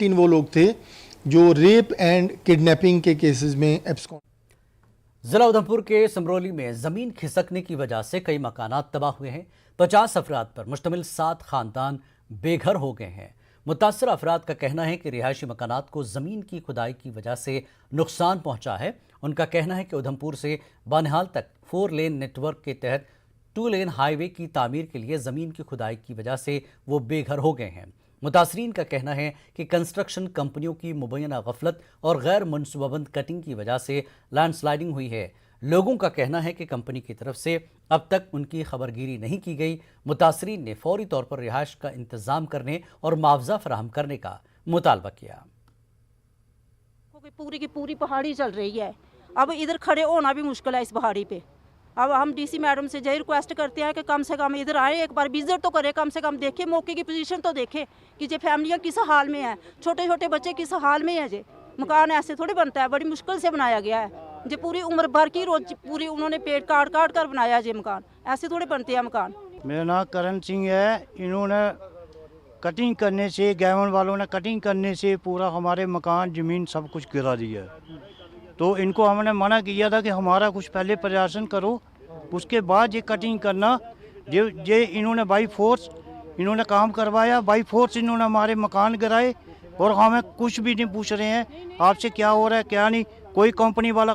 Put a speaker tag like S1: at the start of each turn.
S1: तीन वो लोग थे जो रेप एंड किडनैपिंग के केसेस में एब्सकॉन्ड।
S2: जिला उधमपुर के समरोली में जमीन खिसकने की वजह से कई मकानात तबाह हुए हैं। 50 अफराद पर मुश्तमिल 7 खानदान बेघर हो गए हैं। मुतासर अफराद का कहना है कि रिहायशी मकानात को जमीन की खुदाई की वजह से नुकसान पहुंचा है। उनका कहना है कि उधमपुर से बानिहाल तक 4 लेन नेटवर्क के तहत 2 लेन हाईवे की तामीर के लिए जमीन की खुदाई की वजह से वो बेघर हो गए हैं। मुतासरीन का कहना है कि कंस्ट्रक्शन कंपनियों की मुबैना गफलत और गैर मनसूबाबंद कटिंग की वजह से लैंडस्लाइडिंग हुई है। लोगों का कहना है कि कंपनी की तरफ से अब तक उनकी खबरगिरी नहीं की गई। मुतासरीन ने फौरी तौर पर रिहाइश का इंतजाम करने और मुआवजा फराहम करने का मुतालबा किया।
S3: पूरी की पूरी पहाड़ी चल रही है, अब इधर खड़े होना भी मुश्किल है इस पहाड़ी पे। अब हम डीसी मैडम से यही रिक्वेस्ट करते हैं कि कम से कम इधर आए, एक बार विजिट तो करें, कम से कम देखें, मौके की पोजीशन तो देखें कि ये फैमिलियाँ किस हाल में हैं, छोटे छोटे बच्चे किस हाल में हैं। जे मकान ऐसे थोड़ी बनता है, बड़ी मुश्किल से बनाया गया है। जो पूरी उम्र भर की रोज पूरी उन्होंने पेड़ काट काट कर बनाया ये मकान, ऐसे थोड़े बनते हैं मकान।
S4: मेरा नाम करण सिंह है। इन्होंने कटिंग करने से, गैवन वालों ने कटिंग करने से पूरा हमारे मकान ज़मीन सब कुछ गिरा दिया। तो इनको हमने मना किया था कि हमारा कुछ पहले प्रयासन करो, उसके बाद ये कटिंग करना। ये इन्होंने बाई फोर्स इन्होंने काम करवाया, बाई फोर्स इन्होंने हमारे मकान गिराए और हमें कुछ भी नहीं पूछ रहे हैं आपसे क्या हो रहा है क्या नहीं। कोई कंपनी वाला